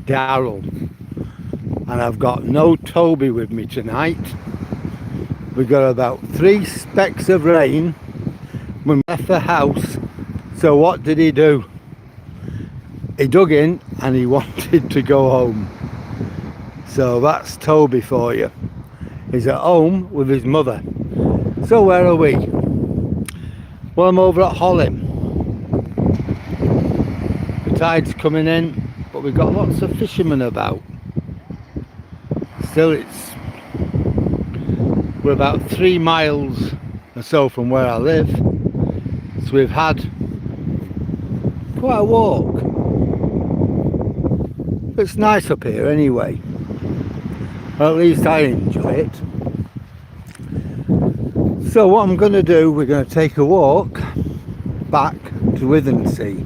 Darrell, and I've got no Toby with me tonight. We got about 3 specks of rain when we left the house. So what did he do? He dug in and he wanted to go home. So that's Toby for you. He's at home with his mother. So where are we? Well, I'm over at Hollym. The tide's coming in, but we've got lots of fishermen about. Still, we're about 3 miles or so from where I live. So we've had quite a walk. It's nice up here anyway. Or at least I enjoy it. So what I'm going to do, we're going to take a walk back to Withensea.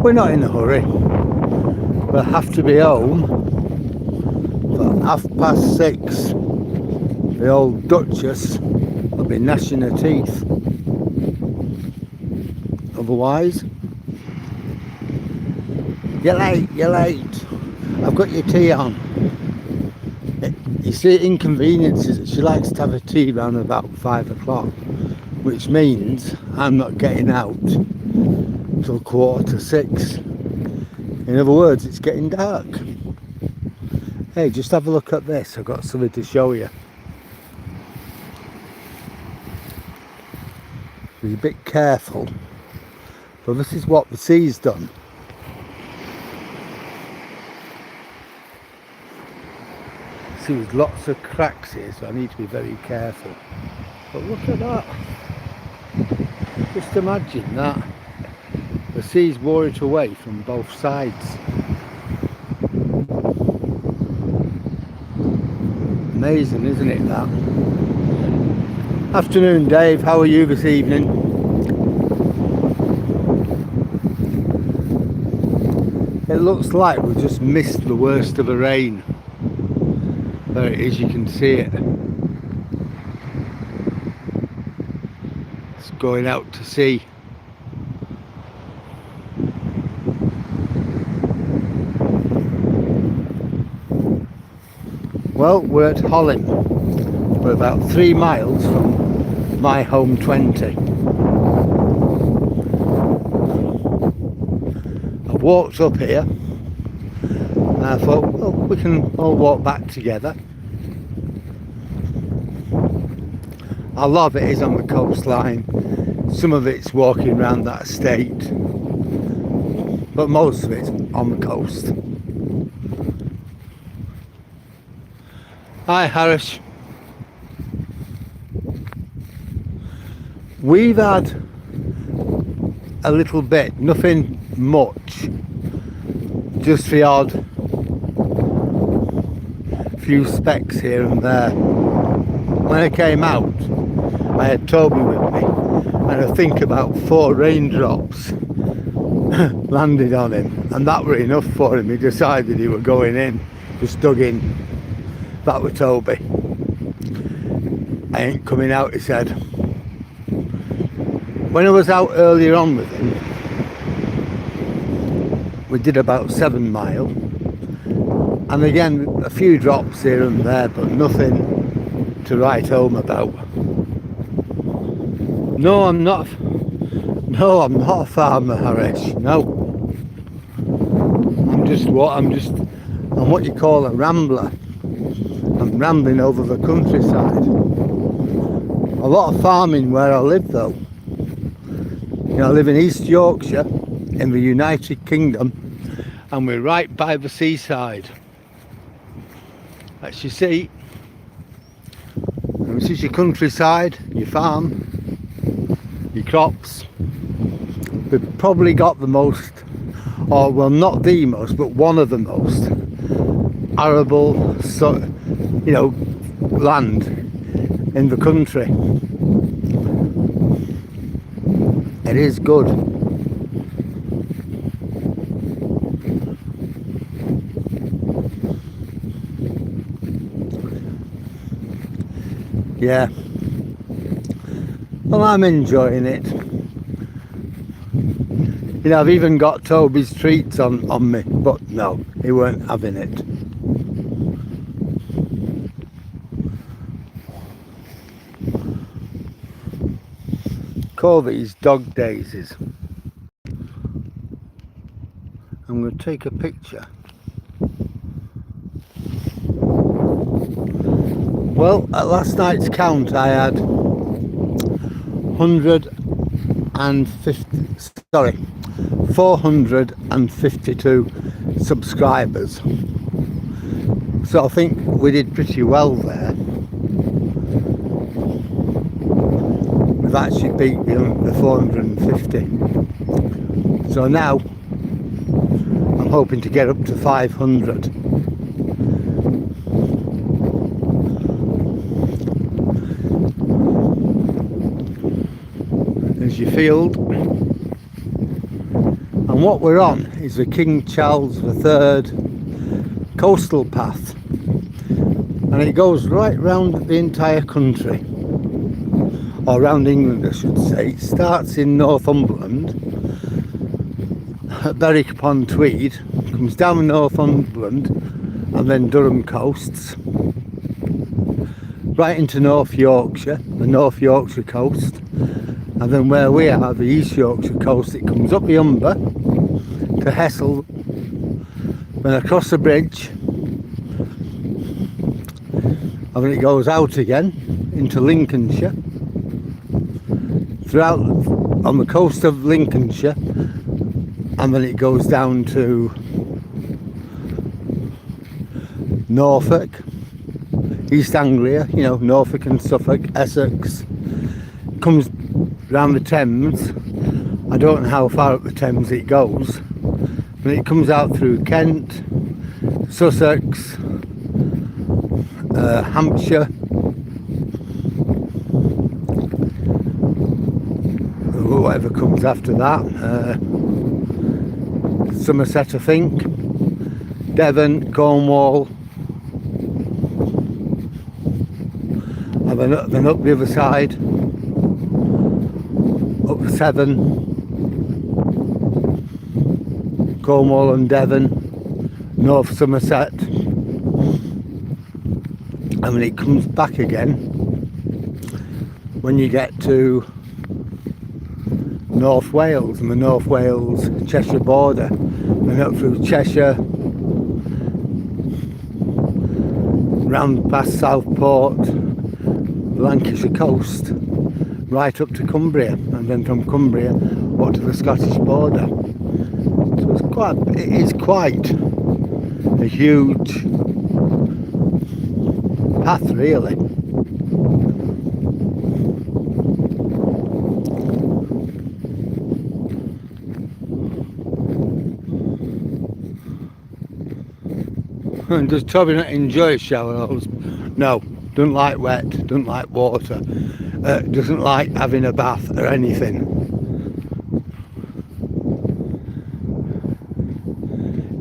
We're not in a hurry. We'll have to be home for 6:30. The old Duchess will be gnashing her teeth. Otherwise, you're late. I've got your tea on. You see, it inconveniences it. She likes to have a tea around about 5 o'clock, which means I'm not getting out till 6:15. In other words, it's getting dark. Hey, just have a look at this. I've got something to show you. Be a bit careful, but this is what the sea's done. See, there's lots of cracks here, so I need to be very careful. But look at that. Just imagine that. The sea's wore it away from both sides. Amazing, isn't it, that? Afternoon, Dave. How are you this evening? It looks like we've just missed the worst of the rain. There it is, you can see it. It's going out to sea. Well, we're at Hollym. We're about 3 miles from my home 20. I walked up here and I thought, well, we can all walk back together. A lot of it is on the coastline. Some of it's walking around that estate, but most of it's on the coast. Hi, Harris. We've had a little bit, nothing much, just the odd few specks here and there. When I came out, I had Toby with me, and I think about 4 raindrops landed on him, and that were enough for him. He decided he were going in, just dug in. That were Toby. I ain't coming out, he said. When I was out earlier on with him, we did about 7 mile, and again a few drops here and there, but nothing to write home about. No, I'm not a farmer, Harish. No, I'm what you call a rambler. I'm rambling over the countryside. A lot of farming where I live, though. You know, I live in East Yorkshire in the United Kingdom, and we're right by the seaside. As you see, and this is your countryside, your farm, your crops. We've probably got the most, or well, not the most, but one of the most arable, land in the country. It is good. Yeah. Well, I'm enjoying it. You know, I've even got Toby's treats on me, but no, he weren't having it. Call these dog daisies. I'm going to take a picture. Well, at last night's count I had 452 subscribers. So I think we did pretty well there. We've actually beat the 450. So now I'm hoping to get up to 500. There's your field. And what we're on is the King Charles III coastal path. And it goes right round the entire country. Or round England, I should say. It starts in Northumberland, at Berwick upon Tweed, comes down Northumberland, and then Durham coasts, right into North Yorkshire, the North Yorkshire coast, and then where we are, the East Yorkshire coast, it comes up the Humber to Hessel, then across the bridge, and then it goes out again into Lincolnshire, throughout on the coast of Lincolnshire, and then it goes down to Norfolk, East Anglia, you know, Norfolk and Suffolk, Essex, comes round the Thames. I don't know how far up the Thames it goes, but it comes out through Kent, Sussex, Hampshire, whatever comes after that, Somerset I think, Devon, Cornwall, and then up the other side, up the Severn, Cornwall and Devon, North Somerset, and then it comes back again when you get to North Wales and the North Wales Cheshire border, and up through Cheshire, round past Southport, the Lancashire coast, right up to Cumbria, and then from Cumbria up to the Scottish border. So it is quite a huge path, really. And does Toby not enjoy shower hose? No, doesn't like wet, doesn't like water, doesn't like having a bath or anything.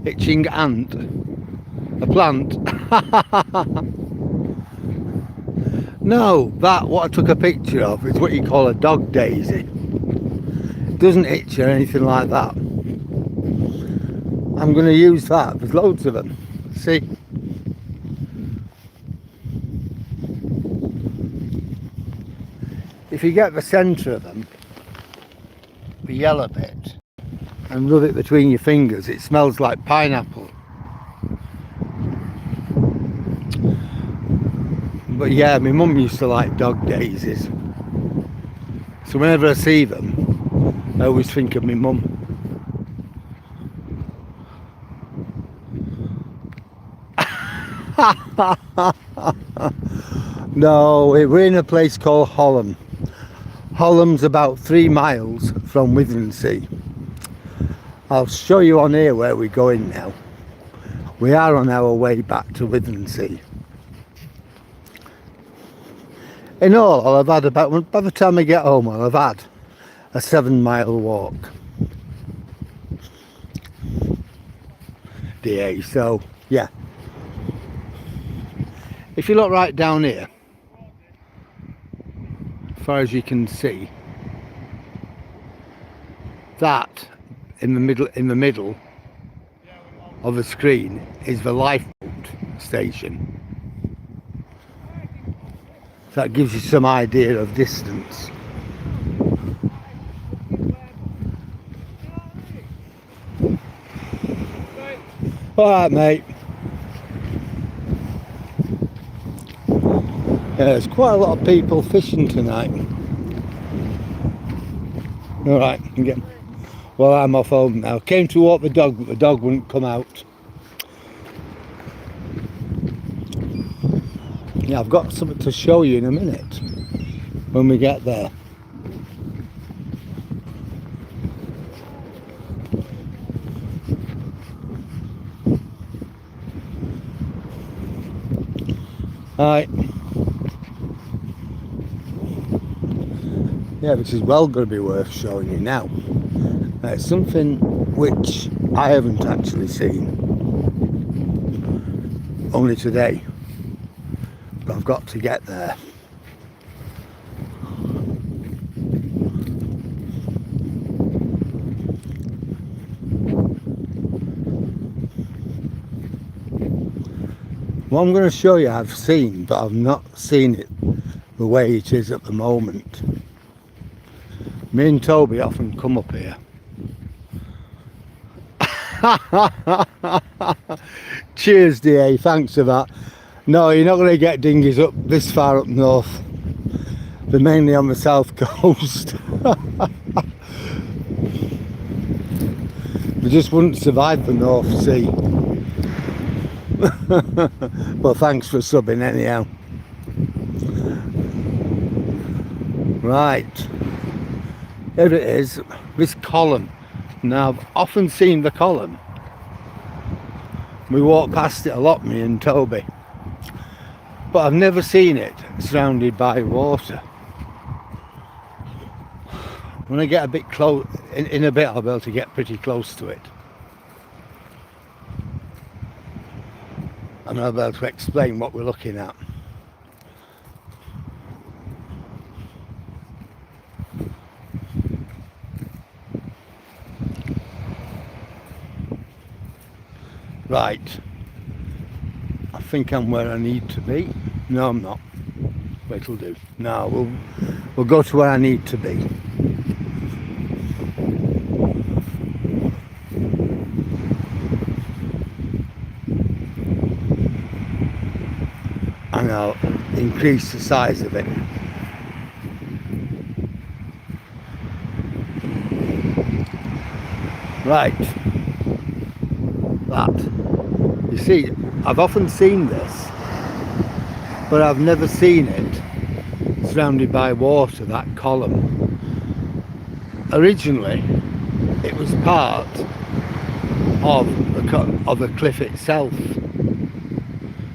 Itching ant, a plant. No, that what I took a picture of is what you call a dog daisy. It doesn't itch or anything like that. I'm going to use that. There's loads of them. See? If you get the centre of them, the yellow bit, and rub it between your fingers, it smells like pineapple. But yeah, my mum used to like dog daisies. So whenever I see them, I always think of my mum. No, we're in a place called Hollym. Hollym's about 3 miles from Withernsea. I'll show you on here where we're going now. We are on our way back to Withernsea. In all, I'll have had about, by the time I get home, I'll have had a 7-mile walk. DA, so yeah. If you look right down here, as far as you can see, that in the middle of the screen is the lifeboat station. So that gives you some idea of distance. Alright, mate. Yeah, there's quite a lot of people fishing tonight. Alright, well, I'm off home now. Came to walk the dog, but the dog wouldn't come out. Yeah, I've got something to show you in a minute when we get there. Alright. Yeah, this is well going to be worth showing you now. It's something which I haven't actually seen, only today, but I've got to get there. What I'm going to show you I've seen, but I've not seen it the way it is at the moment. Me and Toby often come up here. Cheers, DA, thanks for that. No, you're not going to get dinghies up this far up north. They're mainly on the south coast. They just wouldn't survive the North Sea. Well, thanks for subbing anyhow. Right. Here it is, this column. Now, I've often seen the column. We walk past it a lot, me and Toby. But I've never seen it surrounded by water. When I get a bit close, in a bit I'll be able to get pretty close to it. And I'll be able to explain what we're looking at. Right, I think I'm where I need to be. No, I'm not. Wait till do. No, we'll go to where I need to be. And I'll increase the size of it. Right. That. You see, I've often seen this, but I've never seen it surrounded by water, that column. Originally, it was part of the cliff itself.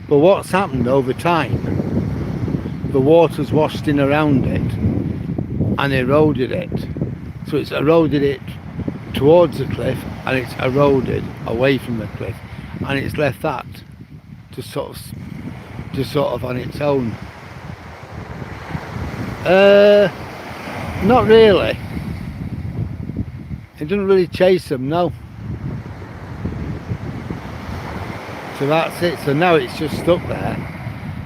But what's happened over time, the water's washed in around it and eroded it. So it's eroded it towards the cliff and it's eroded away from the cliff, and it's left that just sort of on its own. Not really. It doesn't really chase them, no. So that's it. So now it's just stuck there.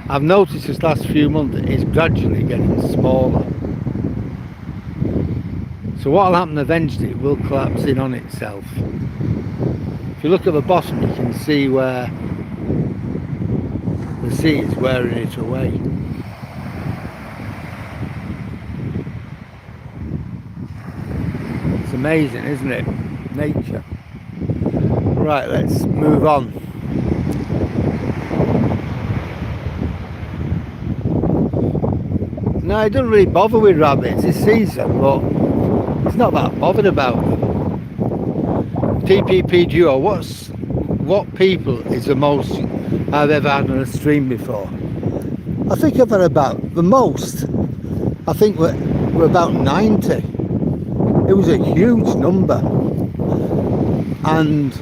I've noticed this last few months it's gradually getting smaller. So what will happen eventually, it will collapse in on itself. If you look at the bottom, you can see where the sea is wearing it away. It's amazing, isn't it? Nature. Right, let's move on. No, it doesn't really bother with rabbits. It sees them, but it's not that bothered about them. TPP Duo, what people is the most I've ever had on a stream before? I think I've had about, the most, I think we're about 90. It was a huge number. And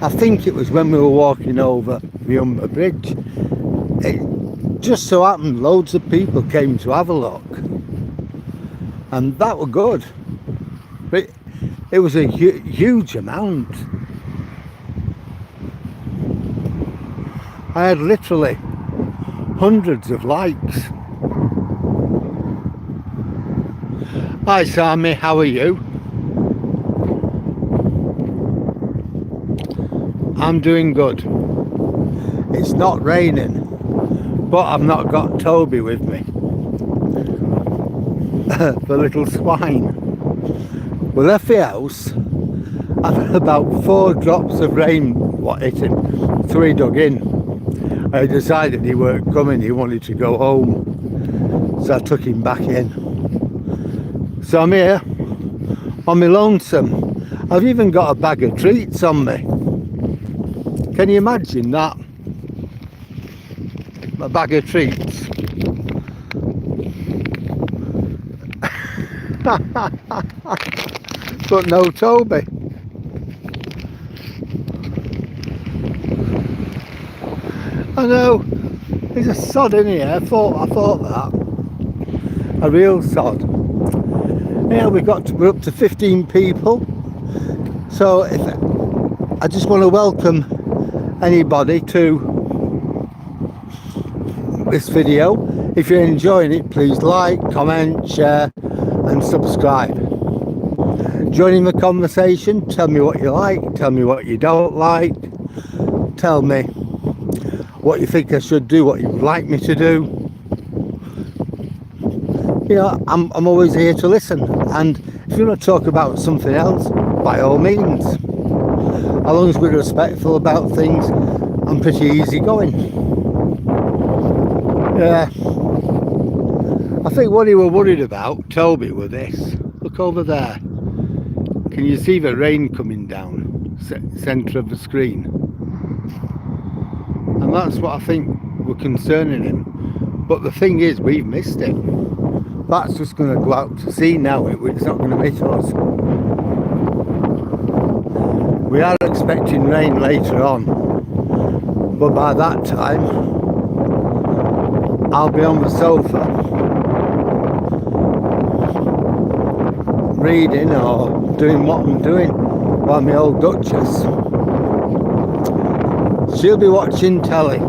I think it was when we were walking over the Humber Bridge. It just so happened loads of people came to have a look. And that were good. But It was a huge amount. I had literally hundreds of likes. Hi Sammy, how are you? I'm doing good. It's not raining, but I've not got Toby with me. The little swine. We left the house after about 4 drops of rain hit him, 3 dug in. I decided he weren't coming, he wanted to go home, so I took him back in. So I'm here on my lonesome. I've even got a bag of treats on me. Can you imagine that? A bag of treats. But no Toby. I know, he's a sod in here. I thought that. A real sod. Yeah, we're up to 15 people. So I just want to welcome anybody to this video. If you're enjoying it, please like, comment, share and subscribe. Join in the conversation. Tell me what you like, tell me what you don't like, tell me what you think I should do, what you would like me to do. You know, I'm always here to listen, and if you want to talk about something else, by all means. As long as we're respectful about things, I'm pretty easygoing. Yeah. I think what he were worried about, Toby, were this. Look over there. Can you see the rain coming down? Centre of the screen. And that's what I think were concerning him. But the thing is, we've missed it. That's just going to go out to sea now. It's not going to miss us. We are expecting rain later on. But by that time, I'll be on the sofa reading or doing what I'm doing while my old Duchess, she'll be watching telly.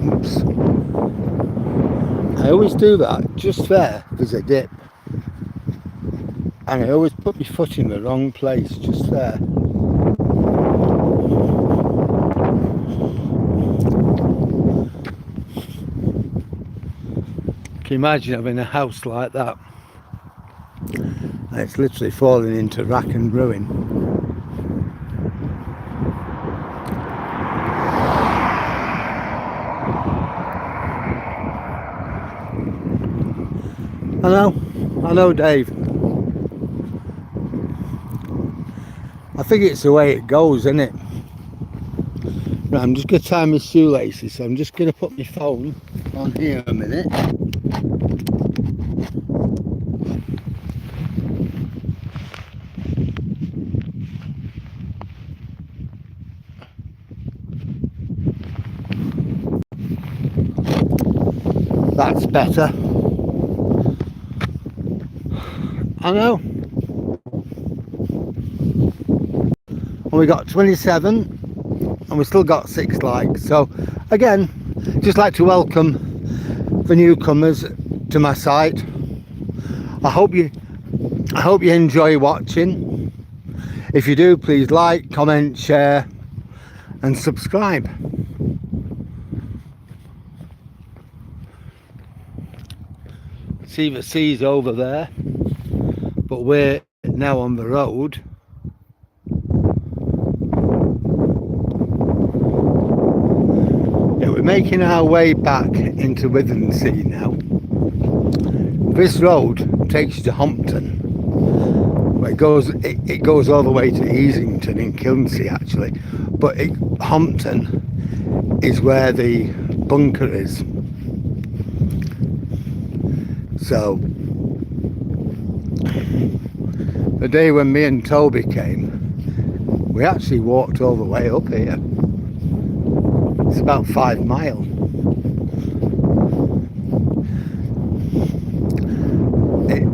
Oops. I always do that. Just there's a dip. And I always put my foot in the wrong place, just there. Can you imagine having a house like that? And it's literally falling into rack and ruin. I know Dave. I think it's the way it goes, isn't it? Right, I'm just going to tie my shoelaces, so I'm just going to put my phone on here a minute. That's better. I know. And we got 27 and we still got 6 likes. So again, just like to welcome the newcomers to my site. I hope you enjoy watching. If you do, please like, comment, share and subscribe. See the sea's over there, but we're now on the road. Yeah, we're making our way back into Withensea now. This road takes you to Hompton. Well, it goes all the way to Easington in Kilnsea actually, but Hompton is where the bunker is. So the day when me and Toby came, we actually walked all the way up here. it's about 5 miles.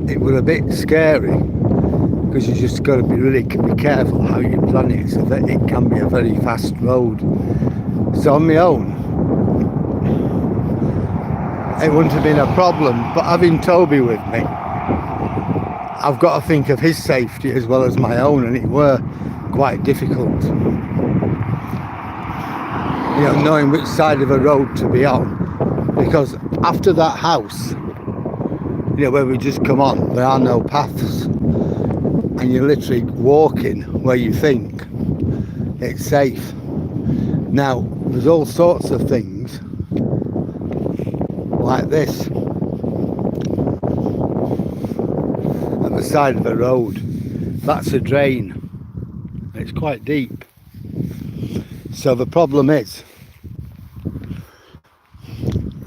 It was a bit scary because you just got to be really be careful how you plan it, so that it can be a very fast road. So on my own, it wouldn't have been a problem, but having Toby with me, I've got to think of his safety as well as my own, and it were quite difficult, you know, knowing which side of a road to be on, because after that house, you know, where we just come on, there are no paths, and you're literally walking where you think it's safe. Now, there's all sorts of things like this at the side of the road. That's a drain. It's quite deep. So the problem is,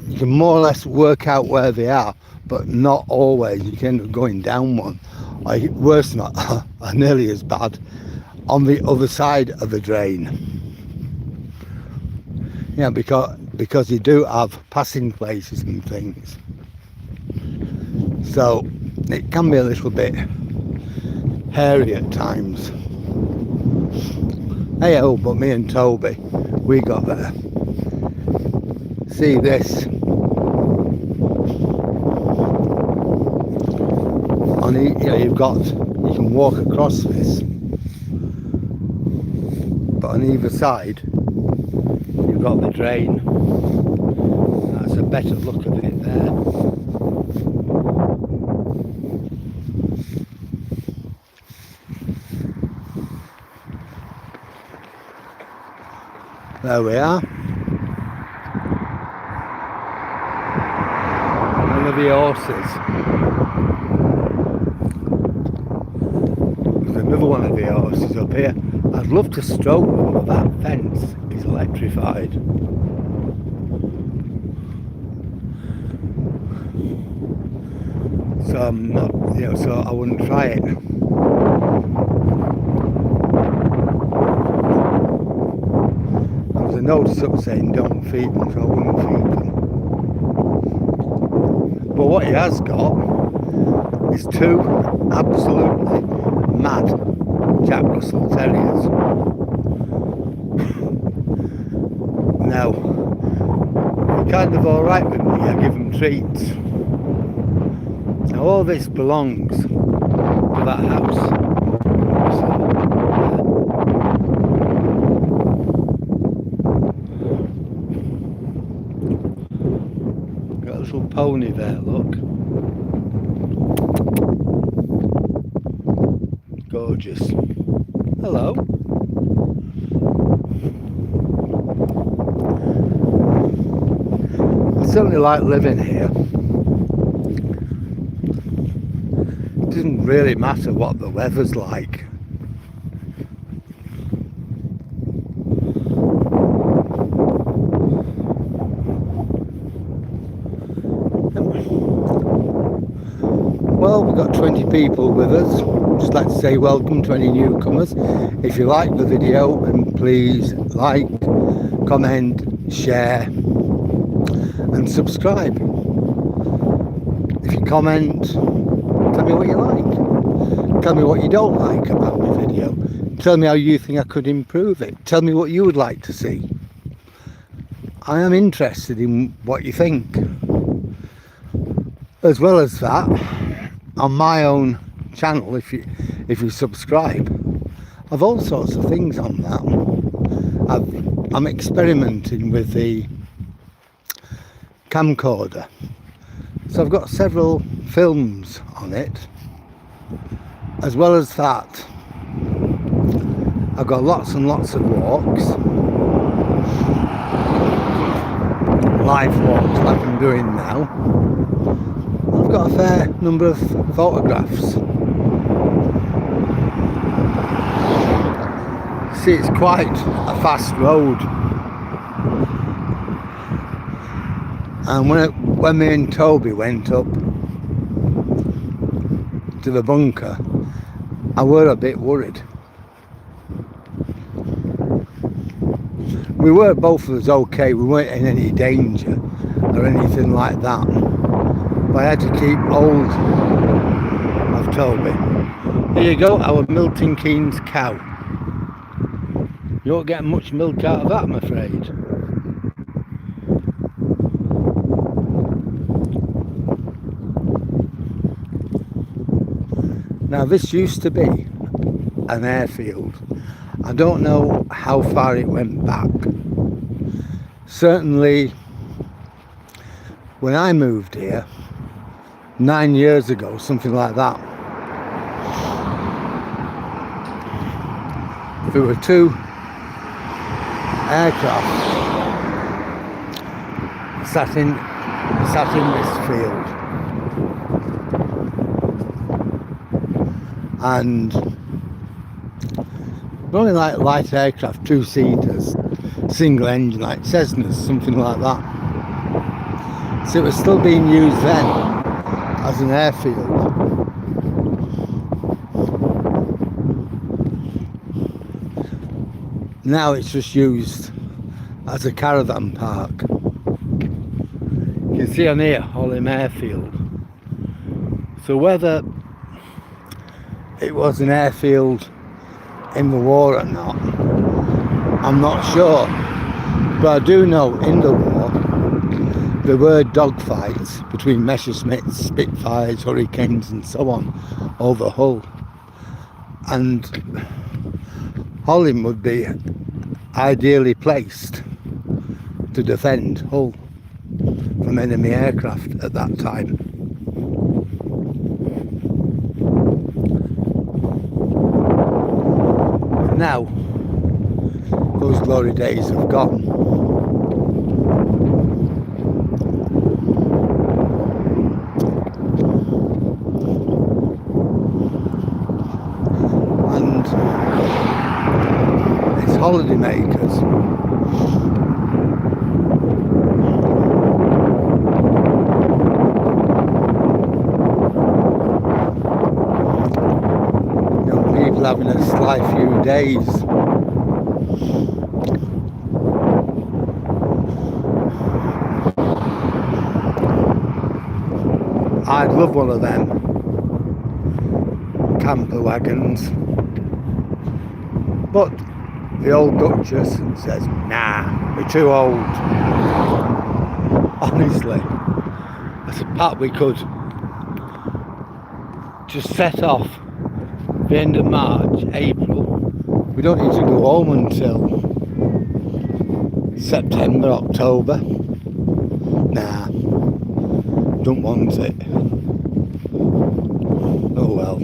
you can more or less work out where they are, but not always. You can end up going down one, or worse not, or nearly as bad, on the other side of the drain. Yeah, because you do have passing places and things. So it can be a little bit hairy at times. Hey oh, but me and Toby, we got there. See this? On you know, you can walk across this, but on either side you've got the drain. That's a better look of it there. There we are. One of the horses. There's another one of the horses up here. I'd love to stroke them, but that fence is electrified. So I'm not, you know, so I wouldn't try it. There's a notice up saying don't feed them, so I wouldn't feed them. But what he has got is 2 absolutely mad Jack Russell Terriers. Now, they're kind of alright with me, I give them treats. Now all this belongs to that house. Got a little pony there, look. Gorgeous. Hello. I certainly like living here. It doesn't really matter what the weather's like. Well, we've got 20 people with us. Just like to say welcome to any newcomers. If you like the video, then please like, comment, share and subscribe. If you comment, tell me what you like. Tell me what you don't like about my video. Tell me how you think I could improve it. Tell me what you would like to see. I am interested in what you think. As well as that, on my own channel, if you subscribe, I've all sorts of things on that. I'm experimenting with the camcorder, so I've got several films on it. As well as that, I've got lots and lots of walks, live walks like I'm doing now. I've got a fair number of photographs. See, it's quite a fast road, and when me and Toby went up to the bunker, I were a bit worried. We were both of us okay, we weren't in any danger or anything like that. But I had to keep hold of Toby. Here you go, our Milton Keynes cow. You won't get much milk out of that, I'm afraid. Now this used to be an airfield. I don't know how far it went back. Certainly when I moved here 9 years ago, something like that, there were two aircraft sat in this field, and they're only like light aircraft, two-seaters, single engine, like Cessnas, something like that. So it was still being used then as an airfield. Now it's just used as a caravan park. You can see on here, Hollym airfield. So whether it was an airfield in the war or not, I'm not sure. But I do know in the war there were dogfights between Messerschmitts, Spitfires, Hurricanes and so on over Hull. And Hollym would be ideally placed to defend Hull from enemy aircraft at that time. But now those glory days have gone. And it's holiday makers. Young people having a sly few days. I'd love one of them camper wagons, but the old Duchess says, nah, we're too old. Honestly, I said, Pat, we could just set off the end of March, April. We don't need to go home until September, October. Nah, don't want it. Oh well.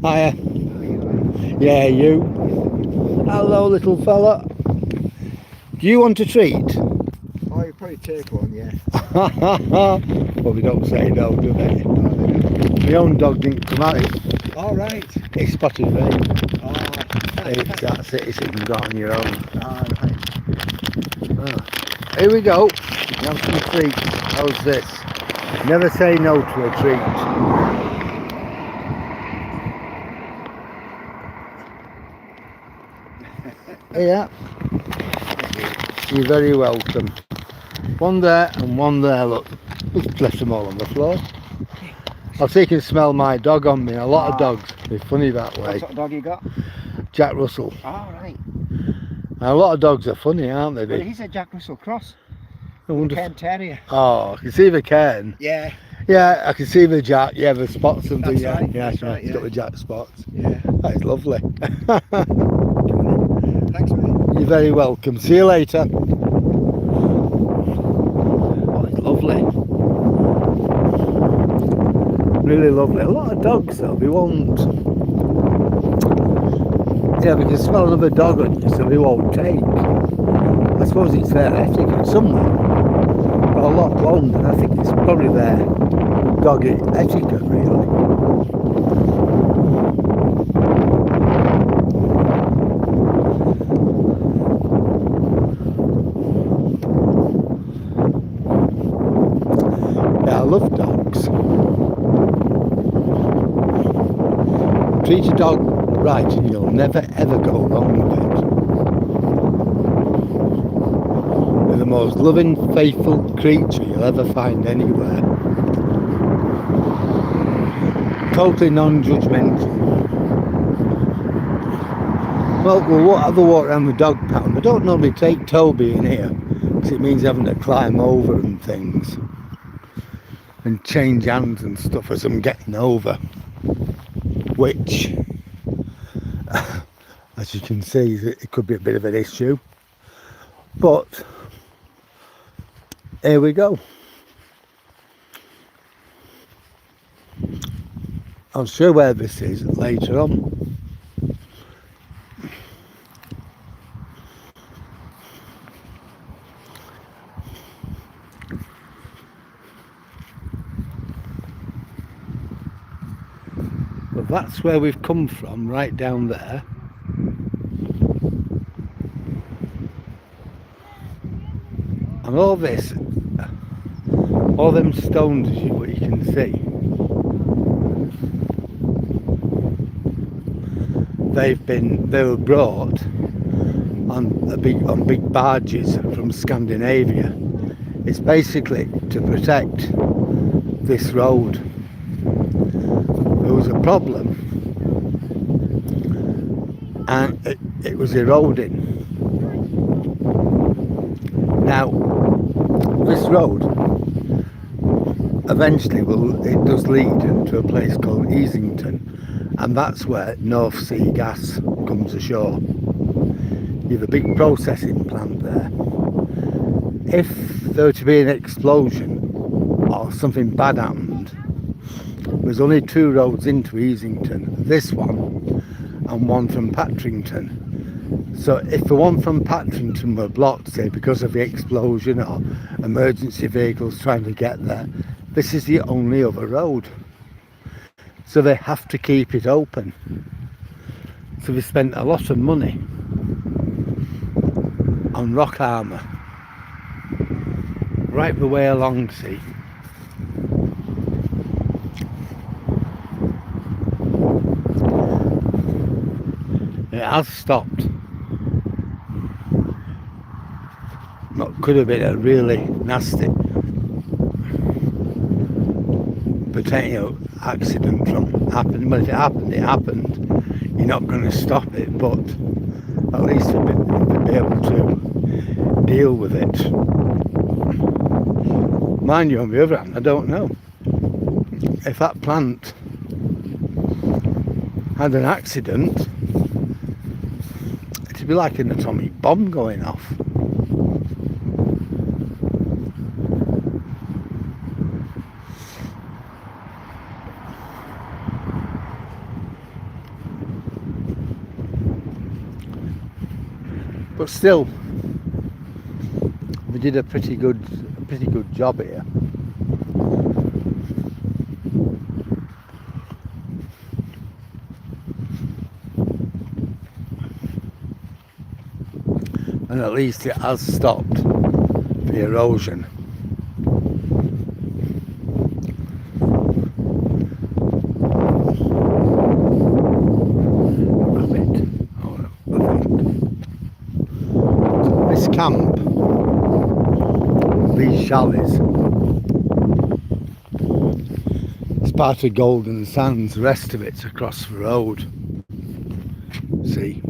Hiya. Yeah, you. Hello, little fella. Do you want a treat? Oh, you probably take one, yeah. Well, we don't say no, do they? My own dog didn't come out. All right. He spotted rain. Oh, That's it. You can go on your own. all right. Here we go. Have some treats. How's this? Never say no to a treat. Yeah. You're very welcome. One there and one there, look. Just left them all on the floor. I'll see if you can smell my dog on me. A lot of dogs. They're funny that way. What sort of dog you got? Jack Russell. All right. And a lot of dogs are funny, aren't they? Well, he's a Jack Russell cross. I wonder Cairn Terrier. Oh, I can see the Cairn. Yeah. Yeah, I can see the Jack. Yeah, the spots and the That's right, yeah, that's right, he's got yeah. the Jack spots. Yeah. That is lovely. Thanks, mate. You're very welcome. See you later. Oh, it's lovely. Really lovely. A lot of dogs though, we won't. Yeah, we can smell another dog on you, so we won't take. I suppose it's their etiquette somewhere. But a lot won't, and I think it's probably their dog etiquette, really. Yeah, I love dogs. Treat a dog right and you'll never ever go wrong with it. most loving, faithful creature you'll ever find anywhere. Totally non-judgmental. Well, we'll have a walk around the dog pound. I don't normally take Toby in here because it means having to climb over and things and change hands and stuff as I'm getting over, which, as you can see, it could be a bit of an issue. But here we go. I'll show where this is later on. But that's where we've come from, right down there. And all this, all them stones, as what you can see, they were brought on big barges from Scandinavia. It's basically to protect this road. There was a problem and it was eroding. Now this road eventually it does lead to a place called Easington, and that's where North Sea gas comes ashore. You have a big processing plant there. If there were to be an explosion or something bad happened, there's only two roads into Easington, this one and one from Patrington. So if the one from Patrington were blocked, say because of the explosion or emergency vehicles trying to get there, this is the only other road. So they have to keep it open. So they spent a lot of money on rock armour right the way along, see. It has stopped. That could have been a really nasty potato accident from happening. But if it happened. You're not going to stop it, but at least you'll be able to deal with it. Mind you, on the other hand, I don't know if that plant had an accident. It'd be like an atomic bomb going off. But still, we did a pretty good job here. And at least it has stopped the erosion. This camp, these chalets, it's part of Golden Sands, the rest of it's across the road. See?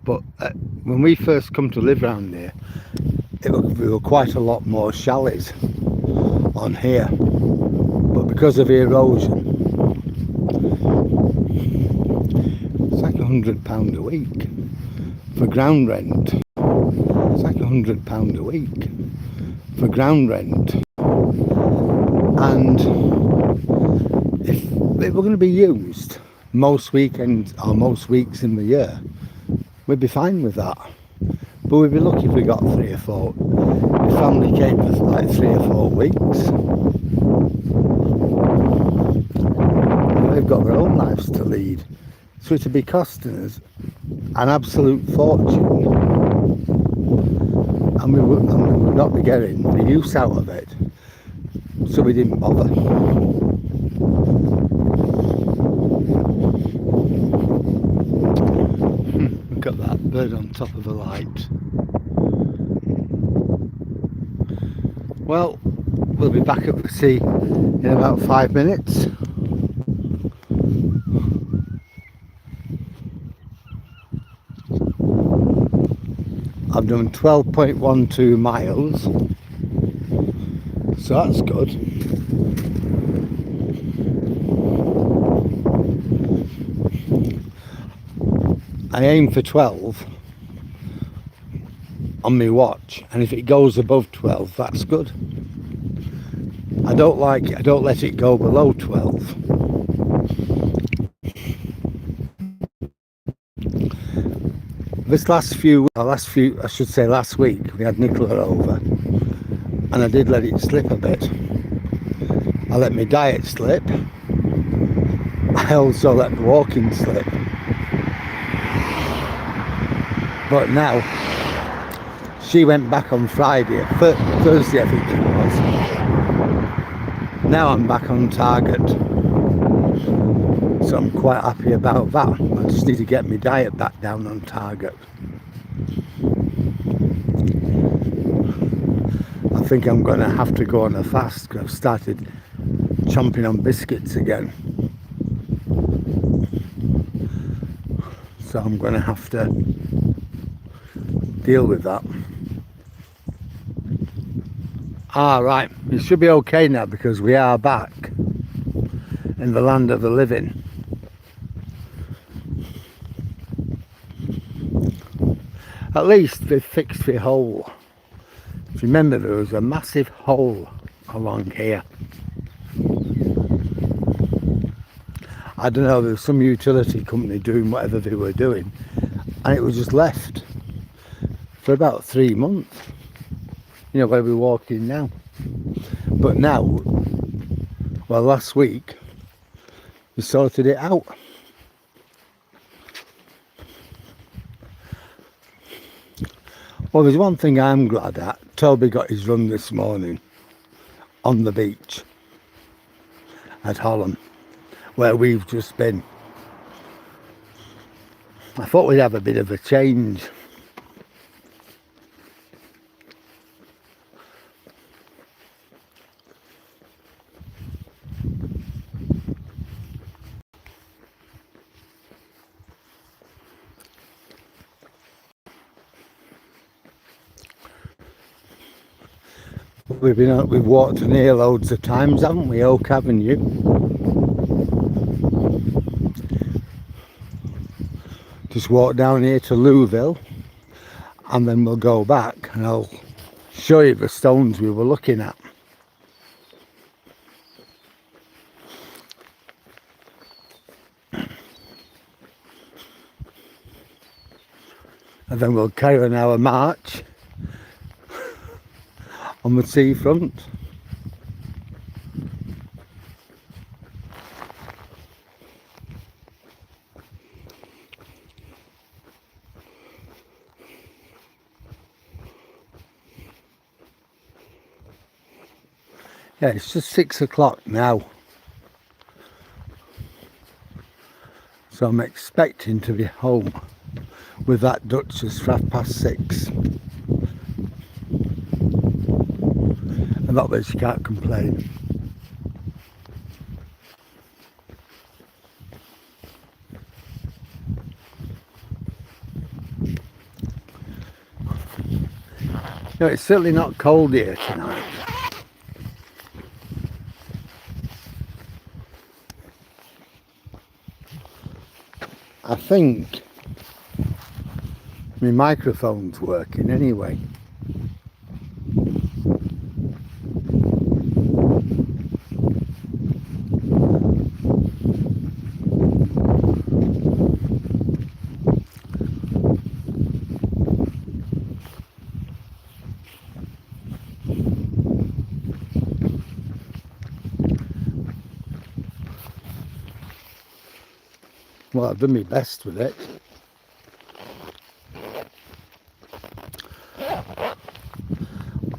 But when we first come to live around here, there were quite a lot more chalets on here. But because of the erosion, it's like £100 a week for ground rent. It's like £100 a week for ground rent. And if it were going to be used most weekends or most weeks in the year, we'd be fine with that. But we'd be lucky if we got 3 or 4. The family came for like 3 or 4 weeks. And they've got their own lives to lead. So it'd be costing us an absolute fortune. And we would not be getting the use out of it. So we didn't bother. Look at that bird on top of the light. Well, we'll be back at the sea in about 5 minutes. I've done 12.12 miles, so that's good. I aim for 12 on my watch, and if it goes above 12, that's good. I don't let it go below 12. Last week, we had Nicola over, and I did let it slip a bit. I let my diet slip. I also let the walking slip. But now, she went back on Friday, Thursday I think it was. Now I'm back on target. So I'm quite happy about that. I just need to get my diet back down on target. I think I'm going to have to go on a fast because I've started chomping on biscuits again. So I'm going to have to deal with that. Right, it should be okay now because we are back in the land of the living. At least they've fixed the hole. If you remember, there was a massive hole along here. I don't know, there was some utility company doing whatever they were doing, and it was just left for about 3 months. You know, where we're walking now. But now, well, last week, we sorted it out. Well, there's one thing I'm glad at. Toby got his run this morning on the beach at Hollym, where we've just been. I thought we'd have a bit of a change. We've walked in here loads of times, haven't we? Oak Avenue. Just walk down here to Louisville, and then we'll go back and I'll show you the stones we were looking at. And then we'll carry on our march on the seafront. Yeah, it's just 6 o'clock now. So I'm expecting to be home with that Duchess for 6:30. And that way she can't complain. No, it's certainly not cold here tonight. I think my microphone's working anyway. Well, I've done my best with it.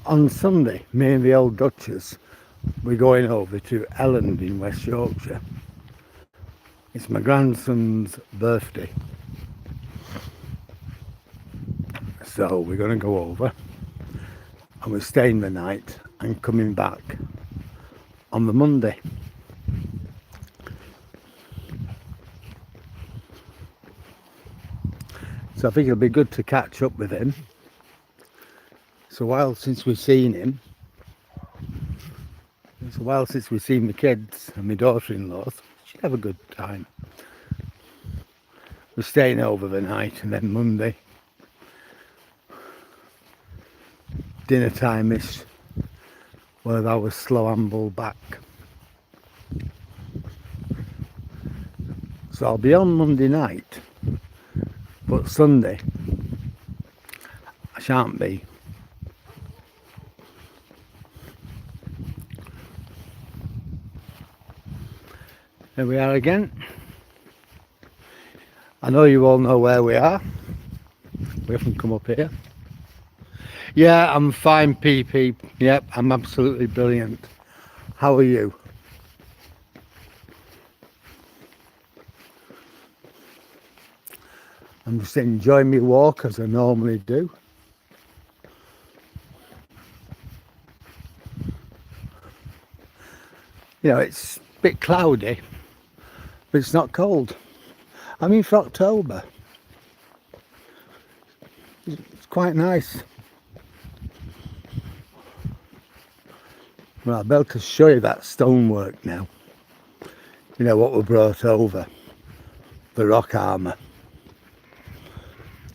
On Sunday, me and the old Duchess, we're going over to Elland in West Yorkshire. It's my grandson's birthday. So we're going to go over and we're staying the night and coming back on the Monday. So I think it'll be good to catch up with him. It's a while since we've seen him. It's a while since we've seen the kids and my daughter-in-laws. She'll have a good time. We're staying over the night, and then Monday dinner time-ish, where I was slow amble back. So I'll be on Monday night, but Sunday I shan't be. Here we are again. I know you all know where we are. We often come up here. Yeah, I'm fine, PP. Yep, I'm absolutely brilliant. How are you? I'm just enjoying my walk as I normally do. You know, it's a bit cloudy, but it's not cold. I mean, for October, it's quite nice. Well, I'll be able to show you that stonework now. You know what we brought over, the rock armour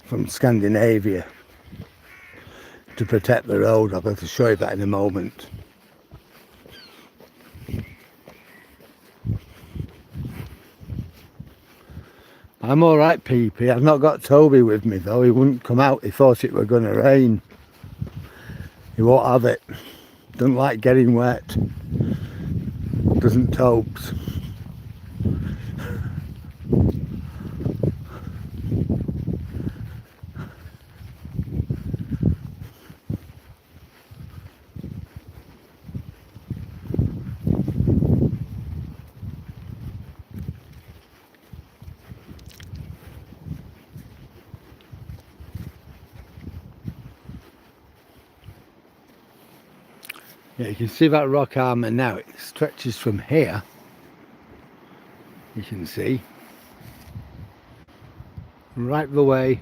from Scandinavia to protect the road. I'll be able to show you that in a moment. I'm alright, PP. I've not got Toby with me though. He wouldn't come out. He thought it were going to rain. He won't have it. Doesn't like getting wet. Doesn't Tobes. Yeah, you can see that rock armour now. It stretches from here, you can see, right the way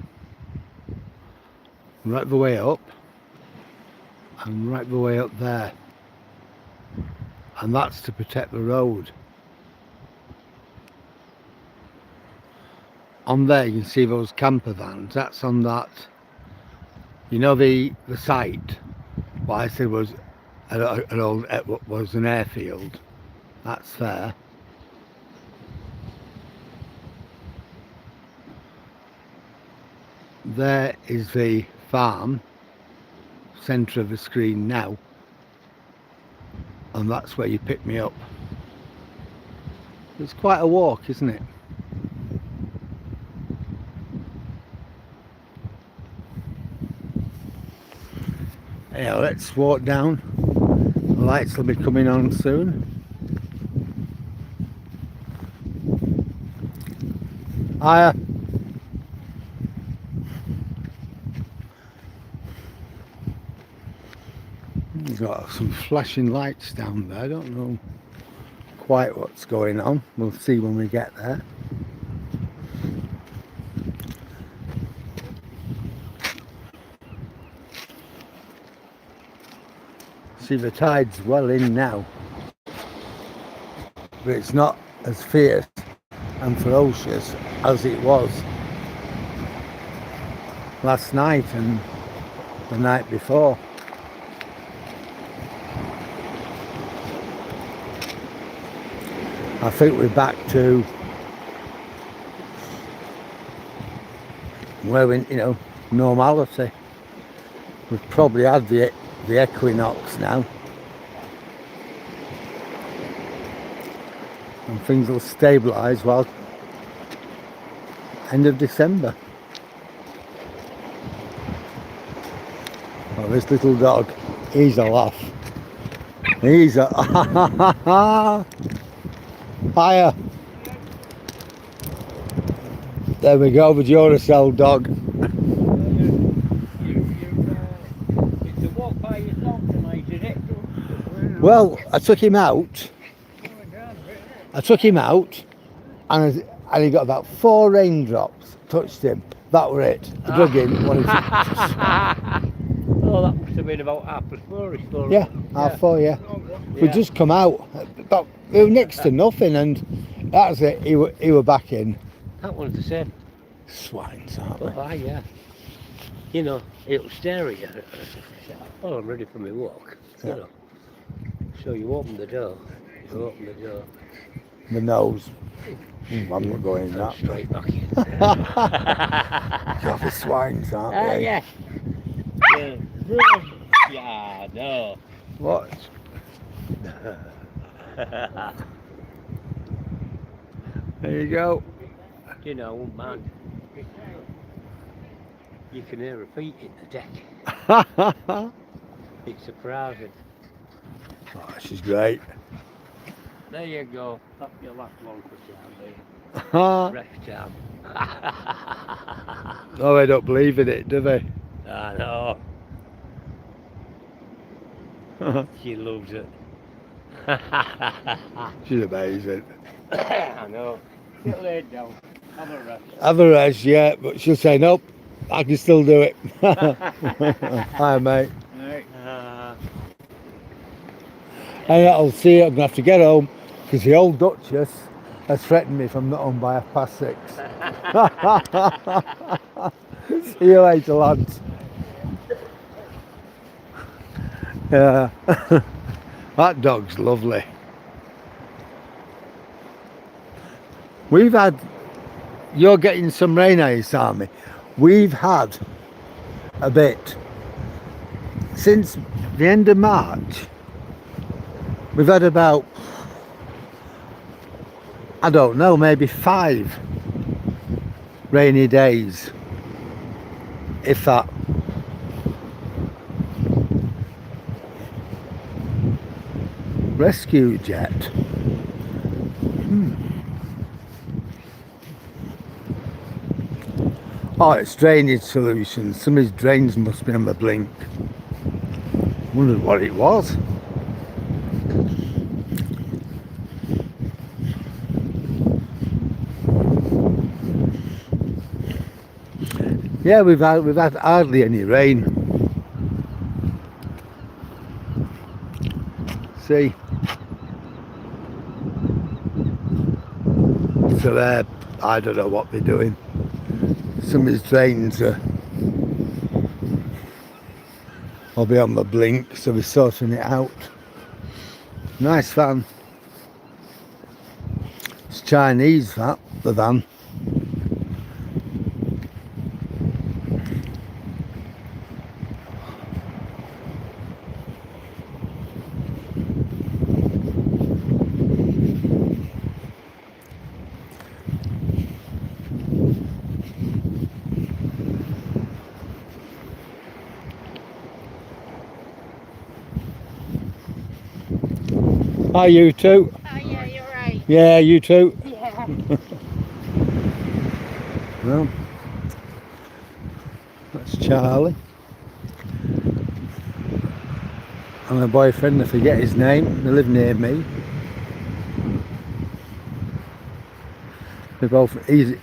up, and right the way up there, and that's to protect the road. On there you can see those camper vans. That's on that, you know, the site what I said was was an airfield. That's there. There is the farm, centre of the screen now, and that's where you pick me up. It's quite a walk, isn't it? Yeah, let's walk down. The lights will be coming on soon. Hiya. He's got some flashing lights down there. I don't know quite what's going on. We'll see when we get there. See, the tide's well in now, but it's not as fierce and ferocious as it was last night and the night before. I think we're back to where we, you know, normality. We've probably had the equinox now, and things will stabilise well end of December. Oh, this little dog, he's a laugh. He's a hiya. There we go, the Duracell dog. To walk by yourself did it? Well, I took him out. And he got about 4 raindrops touched him. That were it. I drug him. Wanted to, Oh, that must have been about 4:30. yeah, half 4, yeah. We just come out. But we were next to nothing, and that's it. He were back in. That one's the same. Swines, aren't Oh, they? aye, yeah. You know, it'll stare at you. Oh, I'm ready for my walk. Yeah. You know. So you open the door. The nose. I'm not going in that. Straight back in. God, the swines, aren't they? Yeah. Yeah, no. What? There you go. You know, man. You can hear her feet in the deck. It's surprising. Oh, she's great. There you go. That's your last one for Charlie. Oh, Rest time. they don't believe in it, do they? I know. She loves it. She's amazing. I know. Get laid down. Have a rest. Have a rest, yeah, but she'll say, nope, I can still do it. Hi, mate. Right. And I'll see you. I'm going to have to get home because the old Duchess has threatened me if I'm not home by 6:30. See you later, lads. Yeah. That dog's lovely. You're getting some rain, are you, Sammy? We've had a bit. Since the end of March, we've had about, I don't know, maybe 5 rainy days, if that. Rescue jet. Oh, it's drainage solutions. Some of these drains must be on the blink. Wondered what it was. Yeah, we've had hardly any rain. See, so I don't know what they're doing. Some of these drains will be on the blink, so we're sorting it out. Nice van. It's Chinese, that, the van. Hi, you two. Oh yeah, you're right. Yeah, you too. Yeah. Well, that's Charlie. And my boyfriend, I forget his name, they live near me. They both, he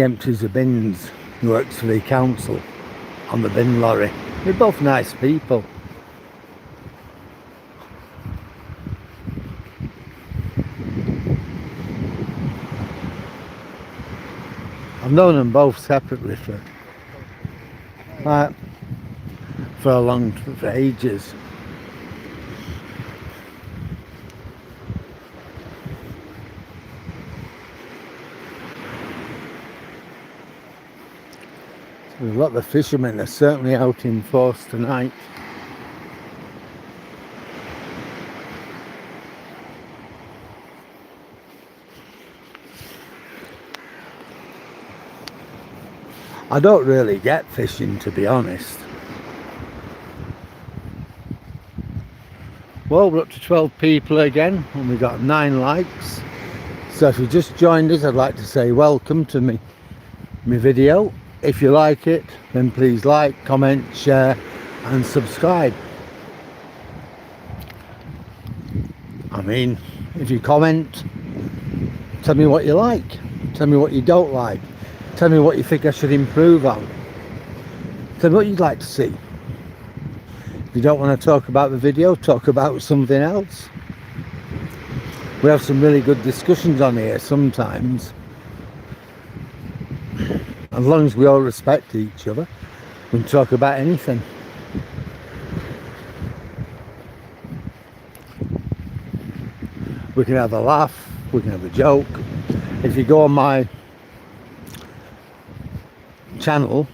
empties the bins, he works for the council on the bin lorry. They're both nice people. I've known them both separately for ages. A lot of fishermen are certainly out in force tonight. I don't really get fishing, to be honest. Well, we're up to 12 people again and we got 9 likes. So if you just joined us, I'd like to say welcome to my video. If you like it, then please like, comment, share and subscribe. mean, if you comment, tell me what you like, tell me what you don't like, tell me what you think I should improve on, tell me what you'd like to see. If you don't want to talk about the video, talk about something else. We have some really good discussions on here sometimes. As long as we all respect each other, we can talk about anything. We can have a laugh, we can have a joke. If you go on my channel,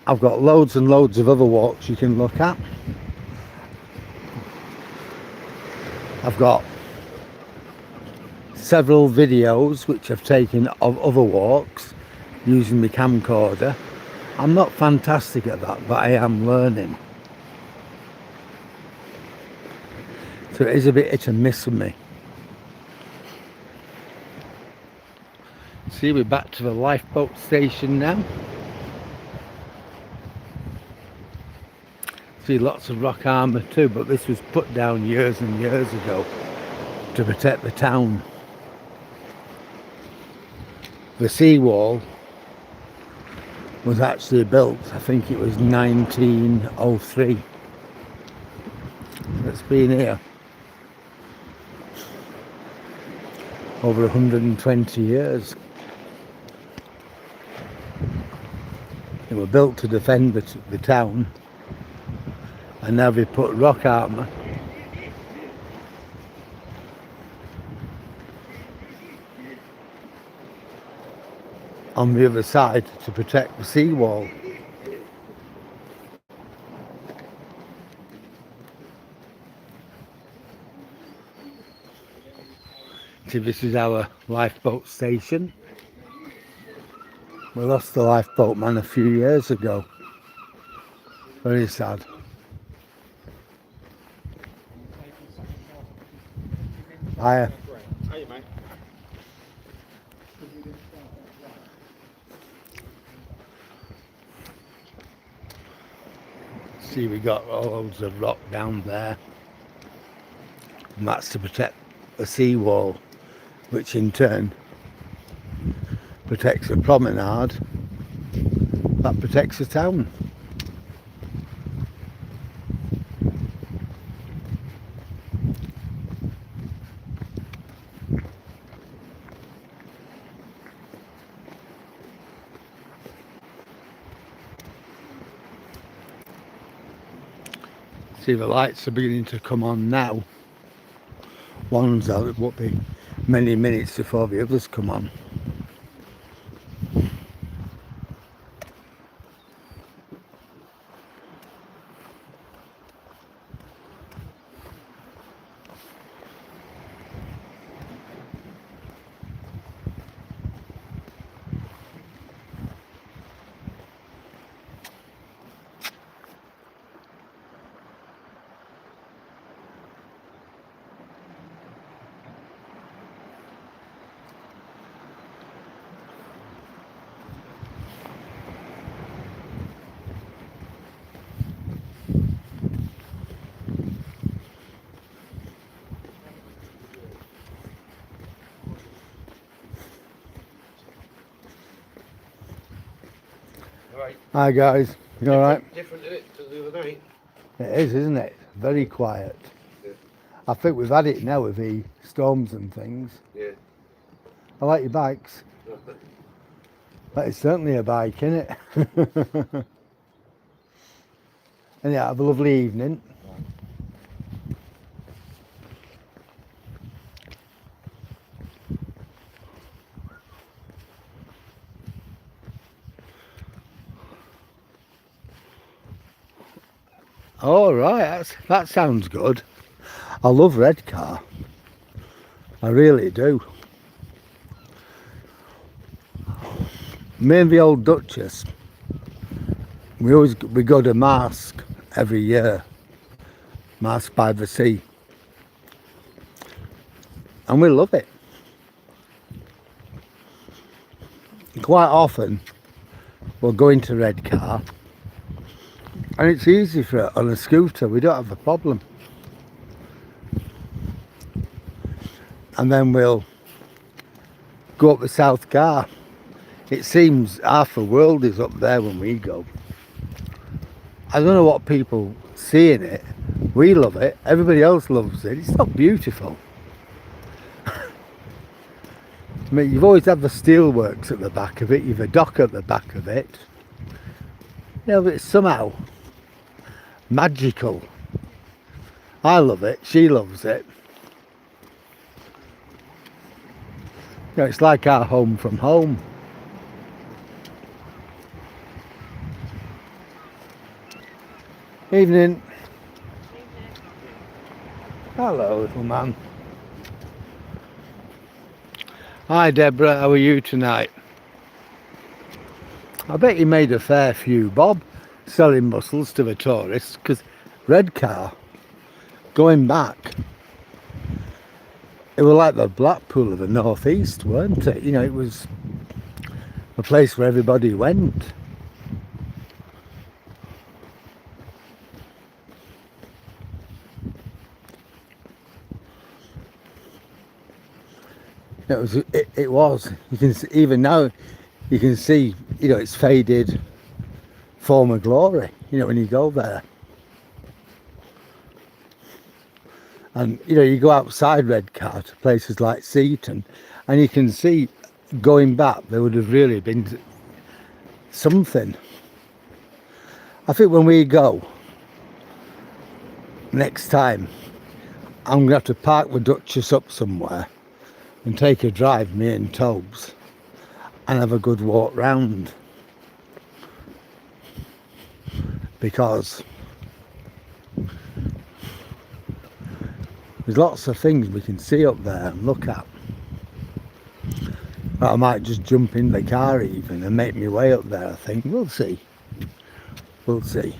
I've got loads and loads of other walks you can look at. I've got several videos which I've taken of other walks using my camcorder. I'm not fantastic at that, but I am learning. So it is a bit hit and miss for me. See, we're back to the lifeboat station now. See lots of rock armour too, but this was put down years and years ago to protect the town. The seawall was actually built, I think it was 1903. It's been here over 120 years. They were built to defend the town, and now they put rock armour on the other side to protect the seawall. See, this is our lifeboat station. We lost the lifeboat man a few years ago. Very sad. Hiya. Hiya, mate. See, we got loads of rock down there, and that's to protect the seawall, which in turn protects the promenade, that protects the town. See, the lights are beginning to come on now. One's out, it won't be many minutes before the others come on. Right. Hi guys, you alright? Different to it to the other night. It is, isn't it? Very quiet. Yeah. I think we've had it now with the storms and things. Yeah. I like your bikes. That is certainly a bike, isn't it? And yeah, have a lovely evening. All right, that sounds good. I love Redcar. I really do. Me and the old Duchess, we go to Marsk every year. Marsk by the sea. And we love it. Quite often we'll go into Redcar. And it's easy for it on a scooter, we don't have a problem. and then we'll go up the South Car. It seems half the world is up there when we go. I don't know what people see in it. We love it. Everybody else loves it. It's not beautiful. I mean, you've always had the steelworks at the back of it. You've a dock at the back of it. You know, but it's somehow magical. I love it. She loves it. You know, it's like our home from home. Evening. Hello, little man. Hi, Deborah. How are you tonight? I bet you made a fair few bob selling mussels to the tourists, because Redcar, going back, it was like the Blackpool of the northeast, weren't it? You know, it was a place where everybody went. It was. You can see, even now, you can see, you know, it's faded former glory, you know, when you go there. And, you know, you go outside Redcar to places like Seaton, and you can see, going back, there would have really been something. I think when we go next time, I'm going to have to park the Duchess up somewhere and take a drive, me and Tobes, and have a good walk round, because there's lots of things we can see up there and look at. But I might just jump in the car even and make my way up there, I think. We'll see. We'll see.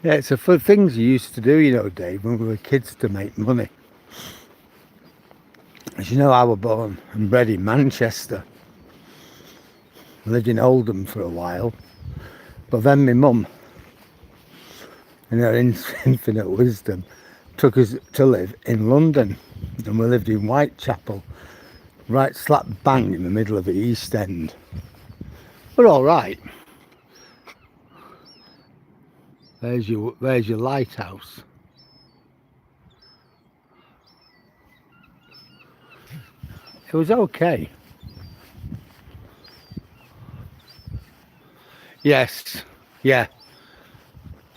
Yeah, it's for things you used to do, you know, Dave, when we were kids to make money. As you know, I was born and bred in Manchester. I lived in Oldham for a while. But then my mum, in her infinite wisdom, took us to live in London. And we lived in Whitechapel, right slap bang in the middle of the East End. We're all right. There's your lighthouse. It was okay. Yes, yeah.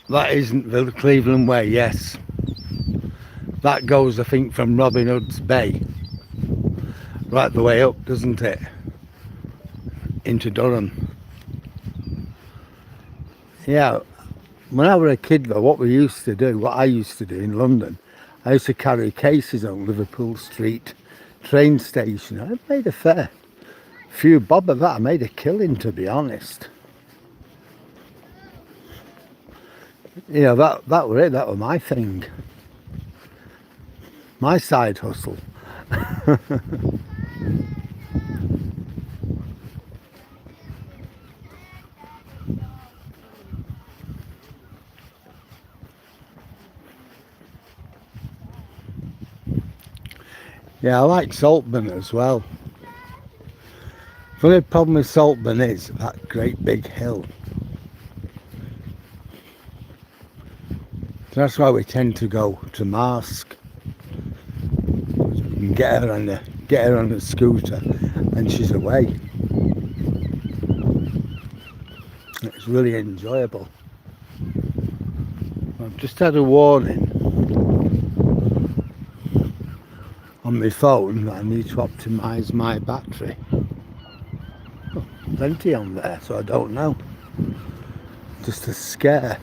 That isn't the Cleveland way, yes. That goes, I think, from Robin Hood's Bay, right the way up, doesn't it? Into Durham. Yeah. When I was a kid though, what I used to do in London, I used to carry cases on Liverpool Street train station. I made a fair few bob of that. I made a killing, to be honest. You know, that were it, that was my thing. My side hustle. Yeah, I like Saltburn as well. The only problem with Saltburn is that great big hill. That's why we tend to go to Marsk. You can get her on the scooter and she's away. It's really enjoyable. I've just had a warning on my phone that I need to optimise my battery. Oh, plenty on there, so I don't know. Just a scare.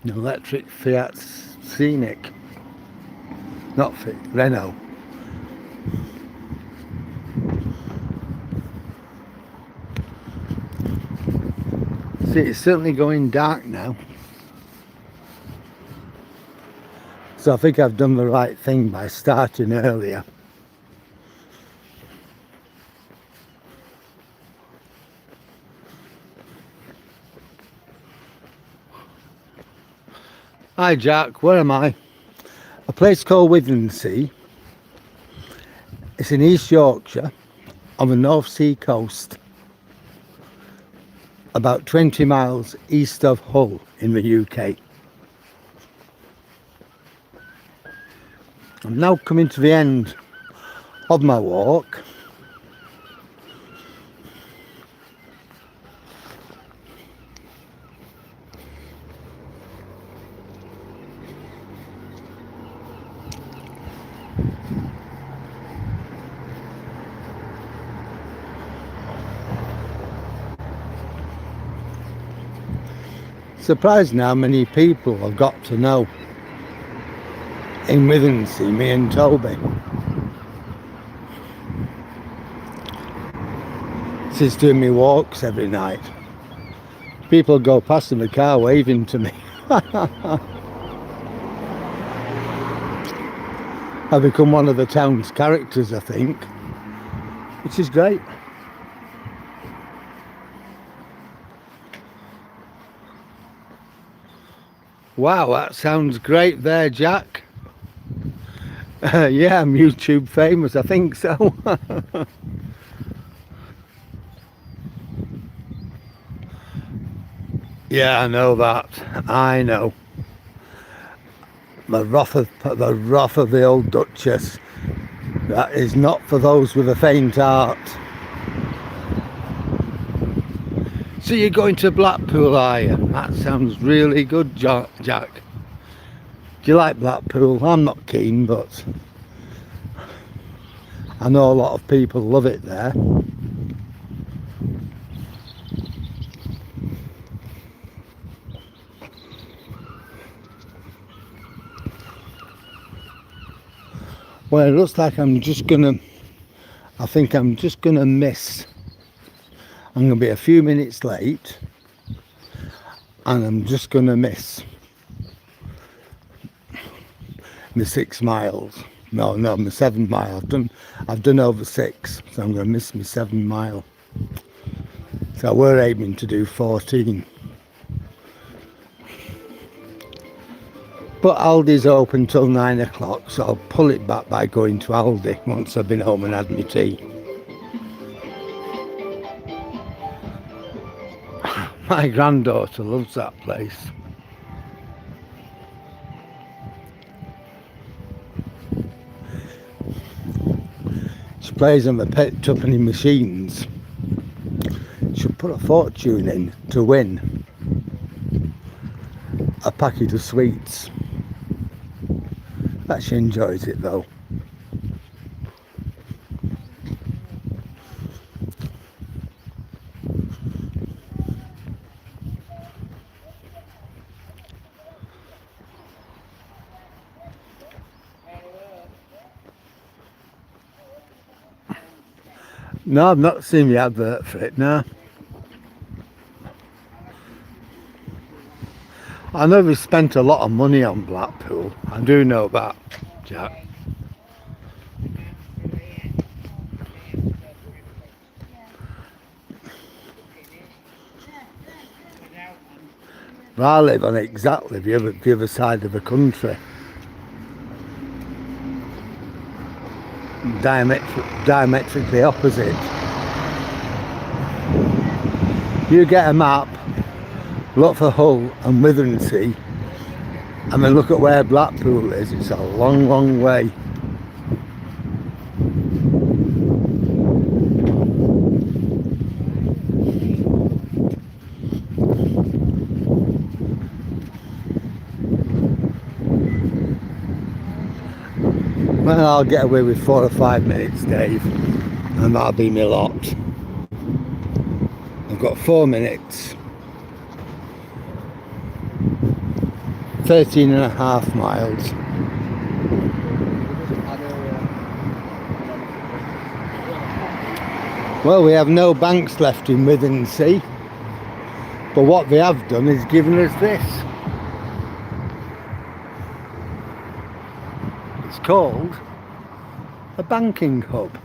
An electric Fiat Scenic. Not Fiat, Renault. See, it's certainly going dark now. So I think I've done the right thing by starting earlier. Hi Jack, where am I? A place called Withensea. It's in East Yorkshire on the North Sea coast, about 20 miles east of Hull in the UK. I'm now coming to the end of my walk. Surprised now many people have got to know in Withensea, me and Toby. She's doing me walks every night. People go past in the car waving to me. I've become one of the town's characters, I think, which is great. Wow, that sounds great there, Jack. Yeah, I'm YouTube famous, I think so. Yeah, I know that. I know. The wrath of the old Duchess. That is not for those with a faint heart. So you're going to Blackpool, are you? That sounds really good, Jack. Do you like Blackpool? I'm not keen, but I know a lot of people love it there. Well, it looks like I think I'm just gonna miss. I'm gonna be a few minutes late, and I'm just gonna miss the 6 miles. No, my 7 mile. I've done over 6, so I'm gonna miss my 7 mile. So we're aiming to do 14. But Aldi's open till 9 o'clock, so I'll pull it back by going to Aldi once I've been home and had my tea. My granddaughter loves that place. She plays on the pet tuppenny machines. She'll put a fortune in to win a packet of sweets. But she enjoys it though. No, I've not seen the advert for it, no. I know we spent a lot of money on Blackpool. I do know that, Jack. But I live on exactly the other side of the country. Diametrically opposite. You get a map, look for Hull and Withensea, and then look at where Blackpool is. It's a long, long way. Well, I'll get away with 4 or 5 minutes, Dave, and that'll be my lot. I've got 4 minutes. 13.5 miles. Well, we have no banks left in Withens Sea, but what they have done is given us this. It's called a banking hub.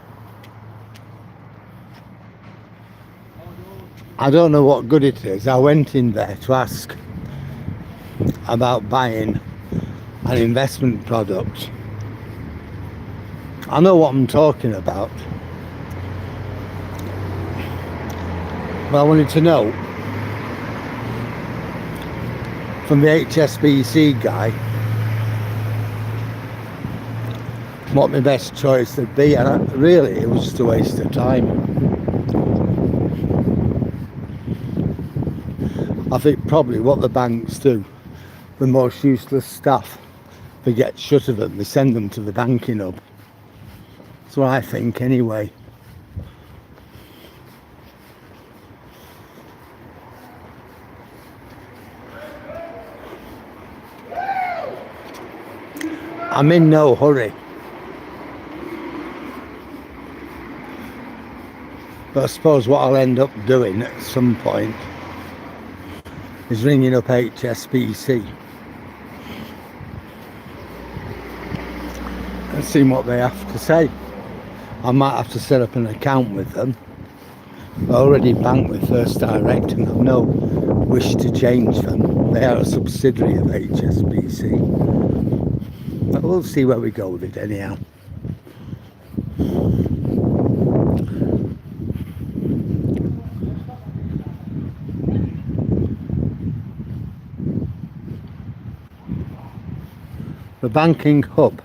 I don't know what good it is. I went in there to ask about buying an investment product. I know what I'm talking about. But I wanted to know from the HSBC guy what my best choice would be, and really it was just a waste of time. I think probably what the banks do, the most useless staff, they get shut of them, they send them to the banking hub. That's what I think anyway. I'm in no hurry. But I suppose what I'll end up doing at some point is ringing up HSBC and seeing what they have to say. I might have to set up an account with them. I already bank with First Direct and have no wish to change them. They are a subsidiary of HSBC. But we'll see where we go with it anyhow. The banking hub,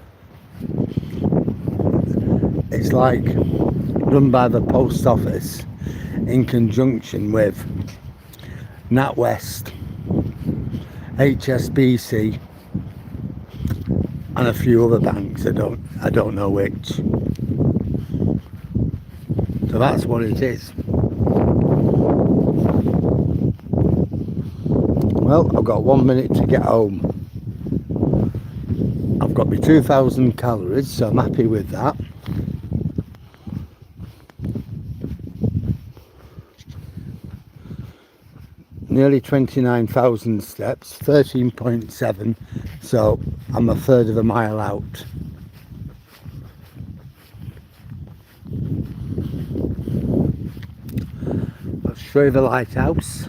it's like run by the post office in conjunction with NatWest, HSBC and a few other banks. I don't know which. So that's what it is. Well, I've got 1 minute to get home. I've got my 2,000 calories, so I'm happy with that. Nearly 29,000 steps, 13.7, so I'm a third of a mile out. Let's show you the lighthouse.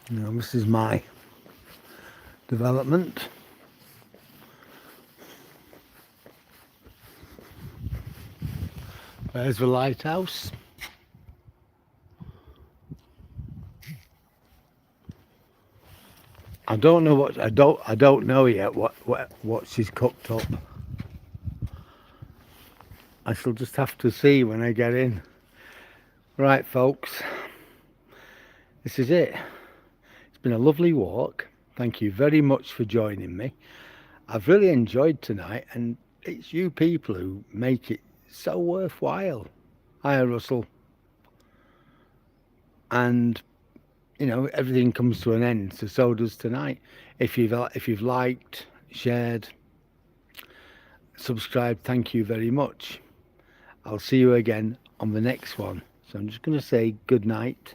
Now this is my development. There's the lighthouse. I don't know what I don't know yet what she's cooked up. I shall just have to see when I get in. Right, folks, this is it. It's been a lovely walk. Thank you very much for joining me. I've really enjoyed tonight, and it's you people who make it so worthwhile. Hiya, Russell. And you know, everything comes to an end, so does tonight. If you've liked, shared, subscribed, thank you very much. I'll see you again on the next one. So I'm just going to say good night.